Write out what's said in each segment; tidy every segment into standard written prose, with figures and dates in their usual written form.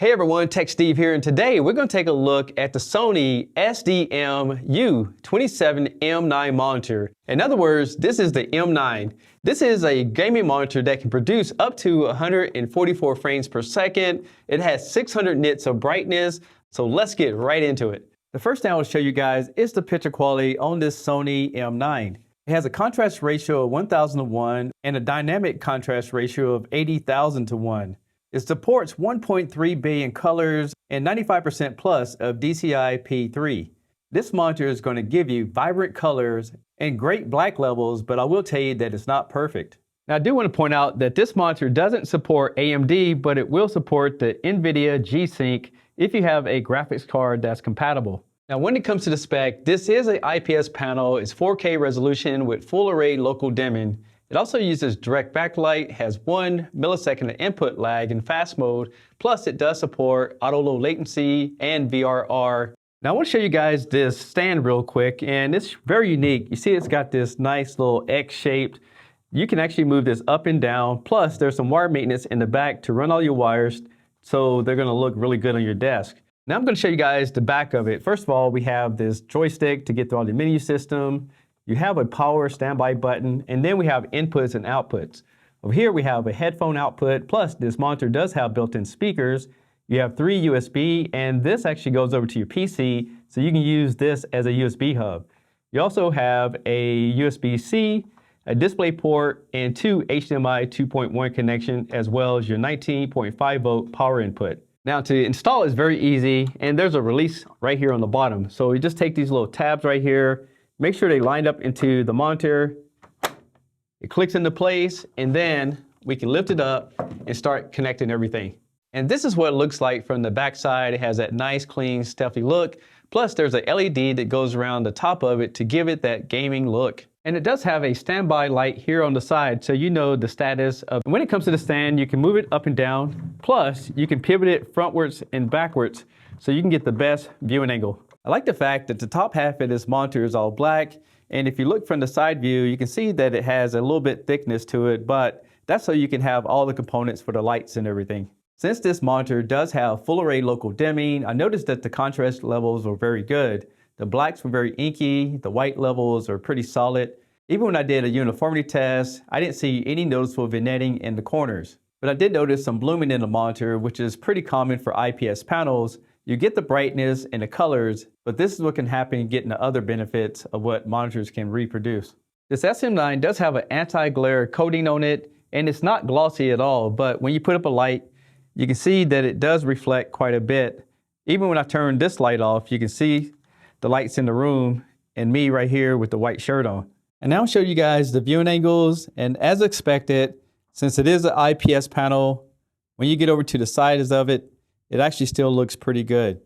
Hey everyone, Tech Steve here, and today we're going to take a look at the Sony SDM-U27M90 monitor. In other words, this is the M9. This is a gaming monitor that can produce up to 144 frames per second. It has 600 nits of brightness, so let's get right into it. The first thing I will show you guys is the picture quality on this Sony M9. It has a contrast ratio of 1000:1 and a dynamic contrast ratio of 80,000:1. It supports 1.3 billion colors and 95% plus of DCI-P3. This monitor is going to give you vibrant colors and great black levels, but I will tell you that it's not perfect. Now, I do want to point out that this monitor doesn't support AMD, but it will support the NVIDIA G-Sync if you have a graphics card that's compatible. Now, when it comes to the spec, this is an IPS panel. It's 4K resolution with full array local dimming. It also uses direct backlight, has 1 millisecond of input lag in fast mode, plus it does support auto low latency and VRR. Now I want to show you guys this stand real quick, and it's very unique. You see it's got this nice little X-shaped. You can actually move this up and down, plus there's some wire maintenance in the back to run all your wires, so they're going to look really good on your desk. Now I'm going to show you guys the back of it. First of all, we have this joystick to get through all the menu system. You have a power standby button, and then we have inputs and outputs. Over here we have a headphone output, plus this monitor does have built-in speakers. You have 3 USB, and this actually goes over to your PC, so you can use this as a USB hub. You also have a USB-C, a display port, and 2 HDMI 2.1 connection, as well as your 19.5 volt power input. Now to install is very easy, and there's a release right here on the bottom. So you just take these little tabs right here, make sure they line up into the monitor. It clicks into place, and then we can lift it up and start connecting everything. And this is what it looks like from the back side. It has that nice, clean, stealthy look. Plus there's a LED that goes around the top of it to give it that gaming look. And it does have a standby light here on the side, so you know the status of. When it comes to the stand, you can move it up and down. Plus you can pivot it frontwards and backwards, so you can get the best viewing angle. I like the fact that the top half of this monitor is all black, and if you look from the side view, you can see that it has a little bit thickness to it, but that's so you can have all the components for the lights and everything. Since this monitor does have full array local dimming, I noticed that the contrast levels were very good. The blacks were very inky, the white levels are pretty solid. Even when I did a uniformity test, I didn't see any noticeable vignetting in the corners. But I did notice some blooming in the monitor, which is pretty common for IPS panels. You get the brightness and the colors, but this is what can happen getting the other benefits of what monitors can reproduce. This SM9 does have an anti-glare coating on it, and it's not glossy at all, but when you put up a light, you can see that it does reflect quite a bit. Even when I turn this light off, you can see the lights in the room and me right here with the white shirt on. And now I'll show you guys the viewing angles, and as expected, since it is an IPS panel, when you get over to the sides of it, it actually still looks pretty good.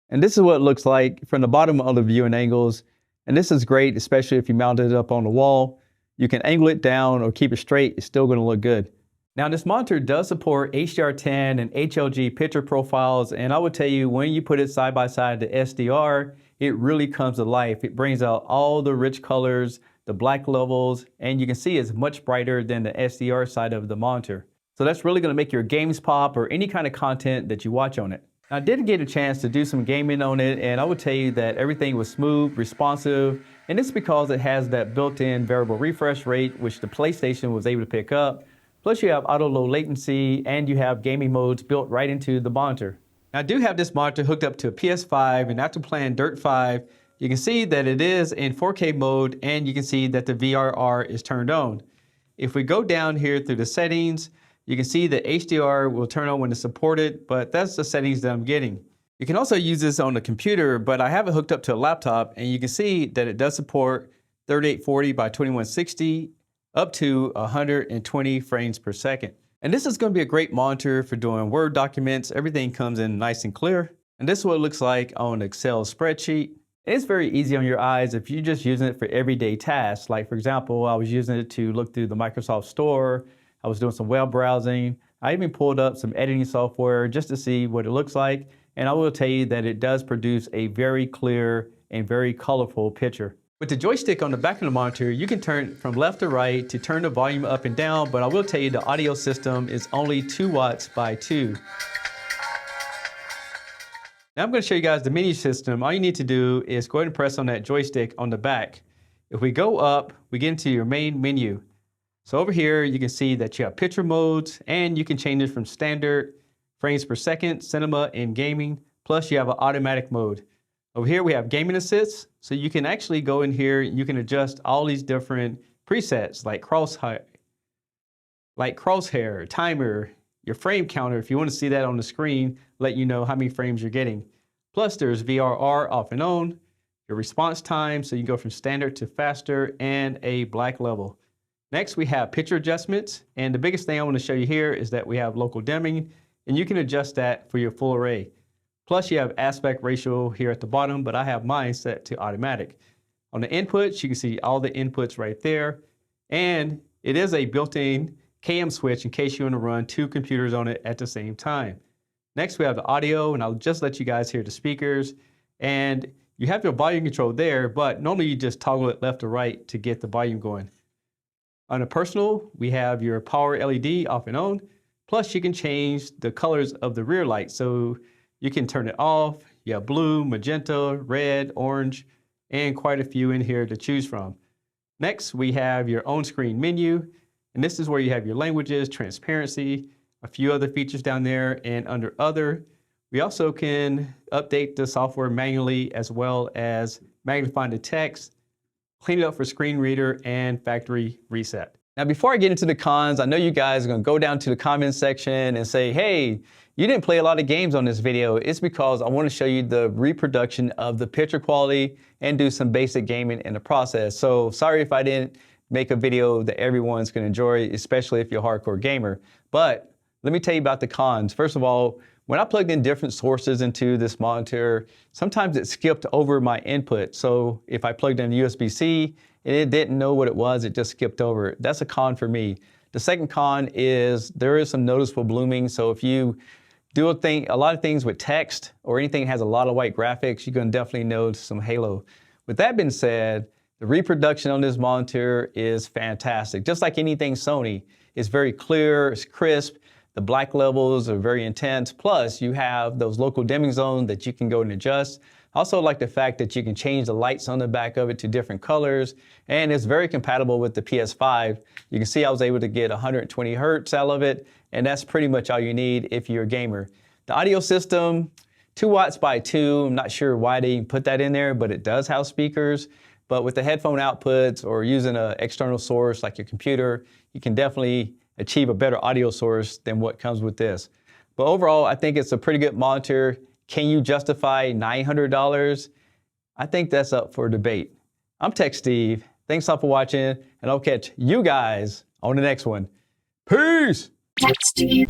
And this is what it looks like from the bottom of the viewing angles. And this is great, especially if you mount it up on the wall. You can angle it down or keep it straight, it's still gonna look good. Now this monitor does support HDR10 and HLG picture profiles, and I would tell you when you put it side by side to SDR, it really comes to life. It brings out all the rich colors, the black levels, and you can see it's much brighter than the SDR side of the monitor. So that's really going to make your games pop or any kind of content that you watch on it. I did get a chance to do some gaming on it, and I would tell you that everything was smooth, responsive, and it's because it has that built-in variable refresh rate, which the PlayStation was able to pick up. Plus you have auto low latency, and you have gaming modes built right into the monitor. Now, I do have this monitor hooked up to a PS5, and after playing Dirt 5, you can see that it is in 4K mode, and you can see that the VRR is turned on. If we go down here through the settings, you can see that HDR will turn on when it's supported, but that's the settings that I'm getting. You can also use this on the computer, but I have it hooked up to a laptop, and you can see that it does support 3840 by 2160 up to 120 frames per second. And this is going to be a great monitor for doing Word documents. Everything comes in nice and clear. And this is what it looks like on an Excel spreadsheet. And it's very easy on your eyes if you're just using it for everyday tasks. Like for example, I was using it to look through the Microsoft Store. I was doing some web browsing. I even pulled up some editing software just to see what it looks like. And I will tell you that it does produce a very clear and very colorful picture. With the joystick on the back of the monitor, you can turn from left to right to turn the volume up and down, but I will tell you the audio system is only 2 watts by 2. Now I'm going to show you guys the menu system. All you need to do is go ahead and press on that joystick on the back. If we go up, we get into your main menu. So over here, you can see that you have picture modes, and you can change it from standard, frames per second, cinema, and gaming. Plus you have an automatic mode. Over here we have gaming assist, so you can actually go in here, you can adjust all these different presets like crosshair, timer, your frame counter. If you want to see that on the screen, let you know how many frames you're getting. Plus there's VRR off and on, your response time, so you go from standard to faster, and a black level. Next we have picture adjustments, and the biggest thing I want to show you here is that we have local dimming, and you can adjust that for your full array. Plus you have aspect ratio here at the bottom, but I have mine set to automatic. On the inputs, you can see all the inputs right there, and it is a built-in cam switch in case you want to run two computers on it at the same time. Next we have the audio, and I'll just let you guys hear the speakers, and you have your volume control there, but normally you just toggle it left or right to get the volume going. On the personal, we have your power LED off and on, plus you can change the colors of the rear light, so you can turn it off. You have blue, magenta, red, orange, and quite a few in here to choose from. Next, we have your on-screen menu, and this is where you have your languages, transparency, a few other features down there, and under other, we also can update the software manually as well as magnifying the text, clean it up for screen reader, and factory reset. Now, before I get into the cons, I know you guys are gonna go down to the comments section and say, hey, you didn't play a lot of games on this video. It's because I want to show you the reproduction of the picture quality and do some basic gaming in the process. So sorry if I didn't make a video that everyone's gonna enjoy, especially if you're a hardcore gamer. But let me tell you about the cons. First of all, when I plugged in different sources into this monitor, sometimes it skipped over my input. So if I plugged in USB-C and it didn't know what it was, it just skipped over it. That's a con for me. The second con is there is some noticeable blooming. So if you do a lot of things with text or anything that has a lot of white graphics, you're gonna definitely notice some halo. With that being said, the reproduction on this monitor is fantastic. Just like anything Sony, it's very clear, it's crisp. The black levels are very intense. Plus, you have those local dimming zones that you can go and adjust. I also like the fact that you can change the lights on the back of it to different colors, and it's very compatible with the PS5. You can see I was able to get 120 hertz out of it, and that's pretty much all you need if you're a gamer. The audio system, 2 watts by 2. I'm not sure why they put that in there, but it does have speakers. But with the headphone outputs or using an external source like your computer, you can definitely achieve a better audio source than what comes with this. But overall, I think it's a pretty good monitor. Can you justify $900? I think that's up for debate. I'm Tech Steve. Thanks all for watching, and I'll catch you guys on the next one. Peace! Tech Steve.